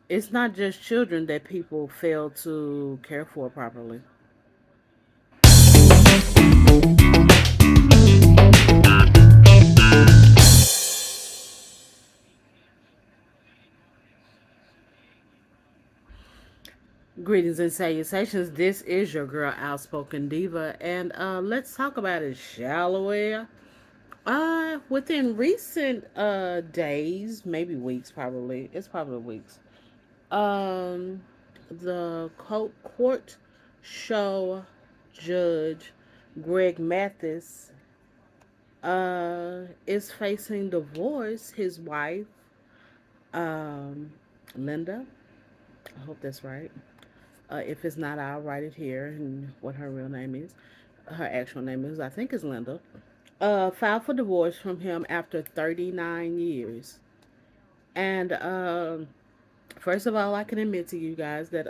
It's not just children that people fail to care for properly. Greetings and salutations. This is your girl, Outspoken Diva, and let's talk about it, shall we? Within recent days, maybe weeks, probably it's probably weeks. Um, the court show judge Greg Mathis is facing divorce. His wife, um, Linda. I hope that's right. If it's not, I'll write it here and what her real name is. Her actual name is, I think, is Linda. Filed for divorce from him after 39 years. And first of all, I can admit to you guys that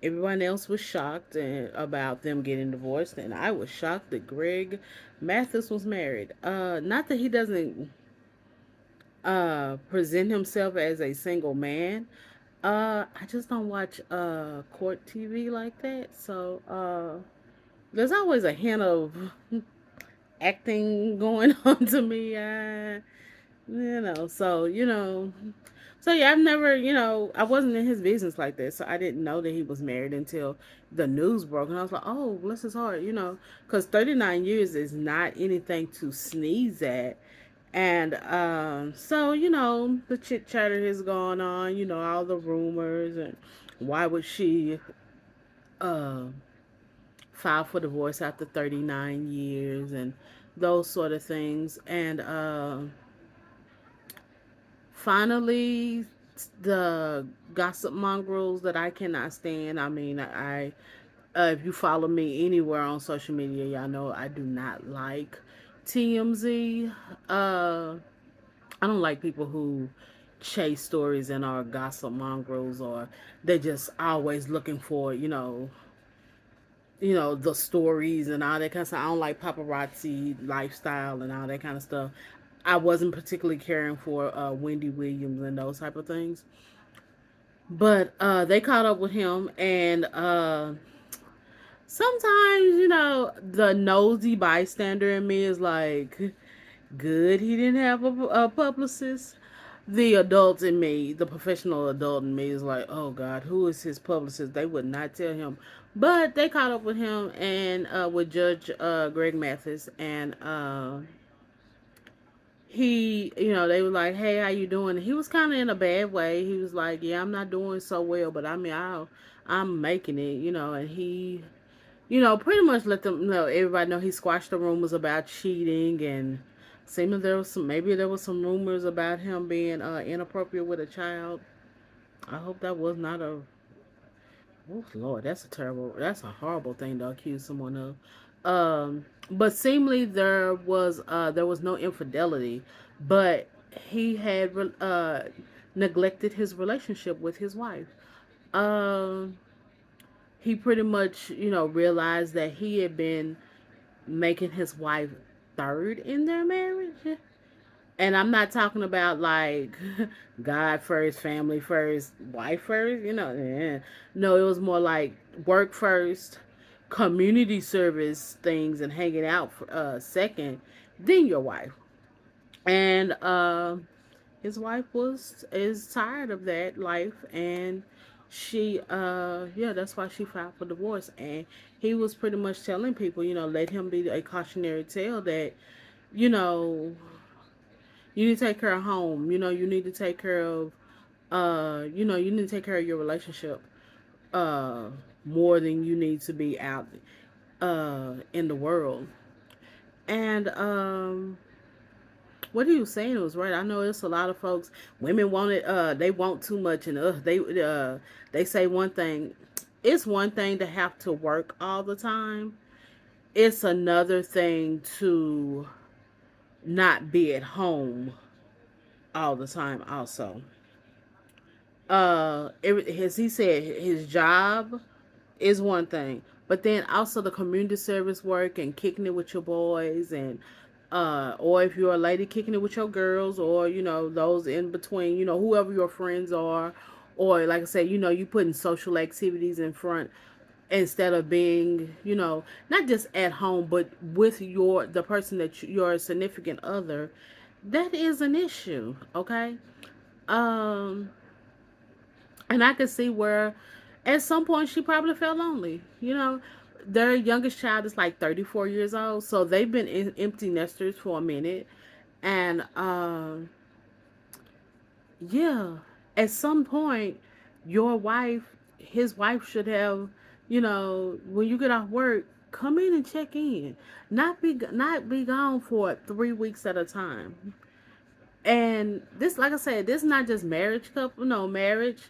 everyone else was shocked about them getting divorced, and I was shocked that Greg Mathis was married. Not that he doesn't present himself as a single man. I just don't watch court TV like that, so there's always a hint of acting going on to me. So yeah, I've never, I wasn't in his business like that, so I didn't know that he was married until the news broke, and I was like, oh, bless his heart, because 39 years is not anything to sneeze at. And so the chit chatter has gone on, all the rumors, and why would she uh, file for divorce after 39 years, and those sort of things. And finally, the gossip mongrels that I cannot stand. I mean, if you follow me anywhere on social media, y'all know I do not like TMZ. I don't like people who chase stories and are gossip mongrels, or they're just always looking for, the stories and all that kind of stuff. I don't like paparazzi lifestyle and all that kind of stuff. I wasn't particularly caring for Wendy Williams and those type of things. But they caught up with him, and sometimes, the nosy bystander in me is like, good he didn't have a publicist. The adult in me, the professional adult in me, is like, oh God, who is his publicist? They would not tell him. But they caught up with him and with Judge Greg Mathis, and they were like, hey, how you doing? He was kind of in a bad way. He was like, yeah, I'm not doing so well, but I mean, I'm making it, and he pretty much let them know, everybody know he squashed the rumors about cheating, and seeming there was some rumors about him being inappropriate with a child. I hope that was not a. Oh Lord, that's a horrible thing to accuse someone of. But seemingly there was no infidelity, but he had neglected his relationship with his wife. Um, he pretty much realized that he had been making his wife third in their marriage. And I'm not talking about like God first, family first, wife first, No, it was more like work first, community service things, and hanging out second, then your wife. And his wife is tired of that life, and she yeah, that's why she filed for divorce. And he was pretty much telling people, let him be a cautionary tale that, you know, you need to take care of home. You need to take care of you need to take care of your relationship uh more than you need to be out in the world. And what he was saying was right. I know it's a lot of folks. Women want it. They want too much, and they say one thing. It's one thing to have to work all the time. It's another thing to not be at home all the time. Also, as he said, his job is one thing, but then also the community service work and kicking it with your boys, and or if you're a lady, kicking it with your girls, or those in between, whoever your friends are, or like I said, you putting social activities in front instead of being, not just at home, but with the person that your significant other. That is an issue, okay? Um, and I could see where at some point she probably felt lonely. Their youngest child is like 34 years old, so they've been empty nesters for a minute. And yeah, at some point, his wife should have, when you get off work, come in and check in. Not be gone for 3 weeks at a time. And this, like I said, this is not just marriage couple, no marriage,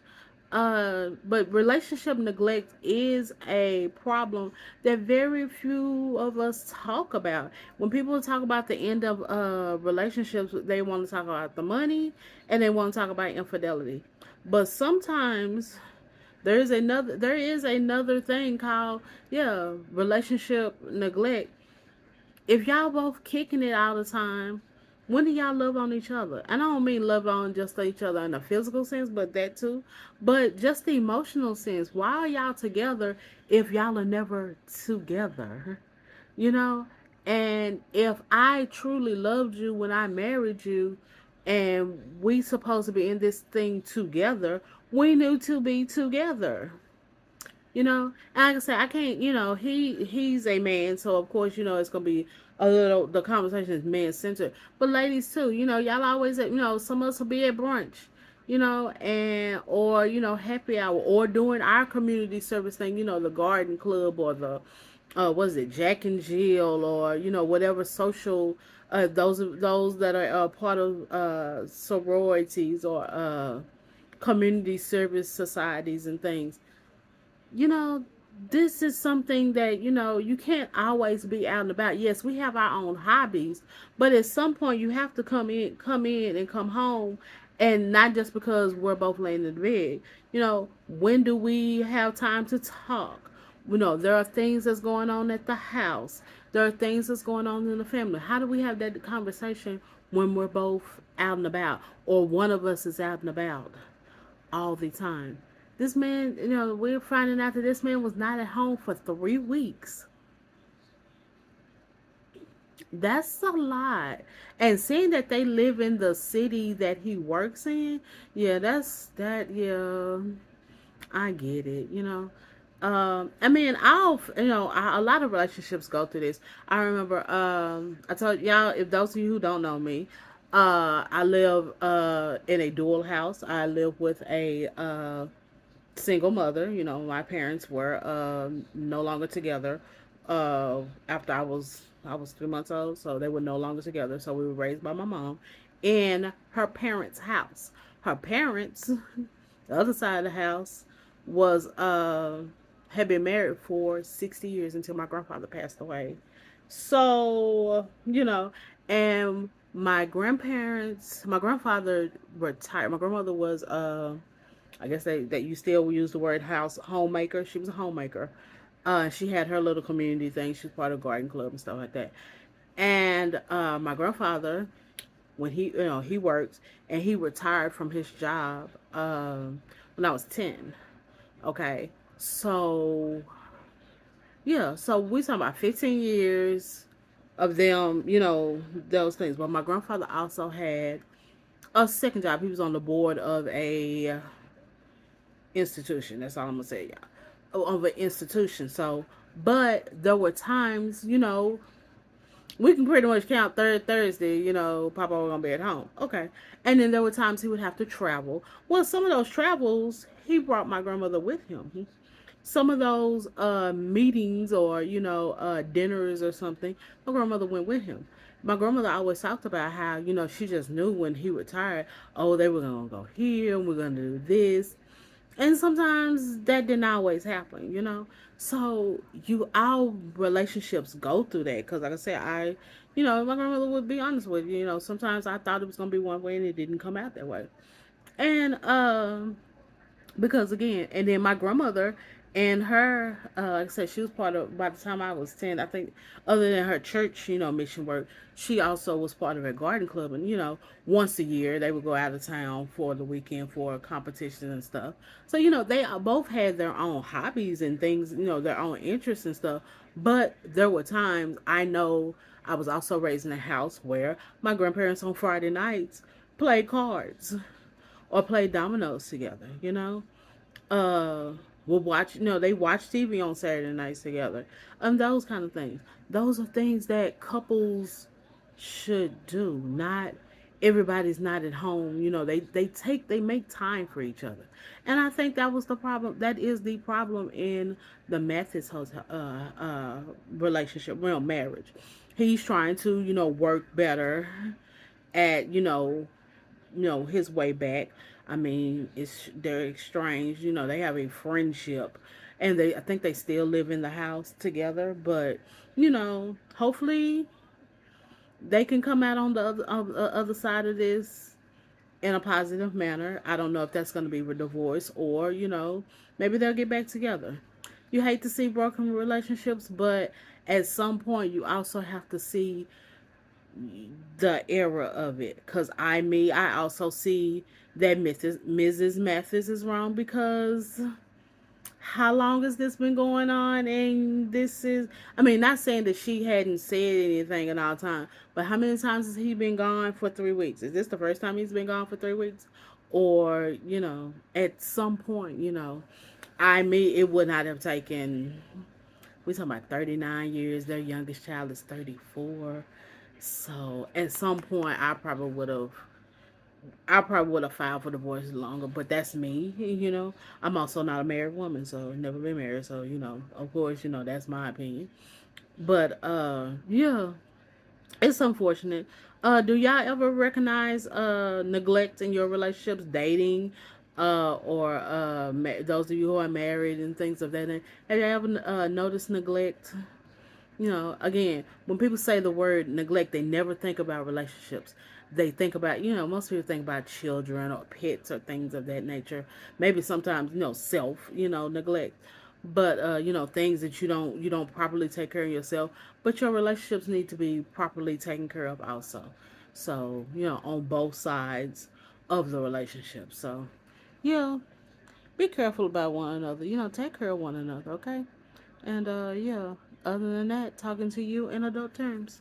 but relationship neglect is a problem that very few of us talk about. When people talk about the end of relationships, they want to talk about the money and they want to talk about infidelity. But sometimes there is another thing called, yeah, relationship neglect. If y'all both kicking it all the time, when do y'all love on each other? And I don't mean love on just each other in a physical sense, but that too. But just the emotional sense. Why are y'all together if y'all are never together? You know? And if I truly loved you when I married you and we supposed to be in this thing together, we need to be together. And like I said, I can't, he's a man, so of course, it's gonna be the conversation is man centered. But ladies too, y'all always some of us will be at brunch, and or happy hour, or doing our community service thing, the garden club, or the what is it, Jack and Jill, or whatever social, those that are part of sororities, or community service societies and things. you know, this is something that, you can't always be out and about. Yes, we have our own hobbies, but at some point you have to come in and come home, and not just because we're both laying in the bed. When do we have time to talk? There are things that's going on at the house. There are things that's going on in the family. How do we have that conversation when we're both out and about, or one of us is out and about all the time? This man, we're finding out that this man was not at home for 3 weeks. That's a lot. And seeing that they live in the city that he works in, yeah, yeah, I get it, I mean, a lot of relationships go through this. I remember, I told y'all, if those of you who don't know me, I live in a dual house. I live with a single mother. My parents were no longer together after I was 3 months old, so they were no longer together. So we were raised by my mom in her parents' house. Her parents, the other side of the house, was had been married for 60 years until my grandfather passed away. So, and my grandfather retired. My grandmother was I guess that you still use the word homemaker. She was a homemaker. She had her little community thing. She was part of garden club and stuff like that. And my grandfather, when he works, and he retired from his job when I was 10. Okay, so yeah, so we talking about 15 years of them, those things. But my grandfather also had a second job. He was on the board of a institution. That's all I'm gonna say, y'all. Of an institution. So, but there were times, we can pretty much count Thursday. Papa was gonna be at home. Okay, and then there were times he would have to travel. Well, some of those travels, he brought my grandmother with him. Some of those meetings, or dinners or something, my grandmother went with him. My grandmother always talked about how she just knew when he retired. Oh, they were gonna go here, and we're gonna do this. And sometimes that didn't always happen. So our relationships go through that. Because like I said, my grandmother would be honest with you. Sometimes I thought it was gonna be one way and it didn't come out that way. And because again, and then my grandmother And her, like I said, she was part of, by the time I was 10, I think, other than her church, mission work, she also was part of a garden club. And, once a year, they would go out of town for the weekend for competitions and stuff. So, they both had their own hobbies and things, their own interests and stuff. But there were times I know I was also raised in a house where my grandparents on Friday nights played cards or played dominoes together, uh will watch, they watch TV on Saturday nights together, those kind of things. Those are things that couples should do. Not everybody's not at home, they make time for each other. And I think that was the problem, that is the problem in the Mathis hotel relationship, marriage. He's trying to, work better at, his way back. I mean, they're estranged. They have a friendship, and I think they still live in the house together. But hopefully they can come out on the other side of this in a positive manner. I don't know if that's going to be a divorce or maybe they'll get back together. You hate to see broken relationships, but at some point you also have to see the era of it. Because I also see that Mrs. Mathis is wrong, because how long has this been going on? And this is, I mean, not saying that she hadn't said anything in all time, but how many times has he been gone for 3 weeks? Is this the first time he's been gone for 3 weeks? Or, at some point, it would not have taken, we talking about 39 years. Their youngest child is 34. So at some point, I probably would have filed for divorce longer. But that's me. I'm also not a married woman, so never been married. So of course, that's my opinion. But yeah, it's unfortunate. Do y'all ever recognize neglect in your relationships, dating, or those of you who are married and things of that nature? Have you ever noticed neglect? Again, when people say the word neglect, they never think about relationships. They think about, most people think about children or pets or things of that nature. Maybe sometimes, self, neglect. But things that you don't properly take care of yourself. But your relationships need to be properly taken care of also. So, on both sides of the relationship. So, yeah, be careful about one another. Take care of one another, okay? And yeah, other than that, talking to you in adult terms.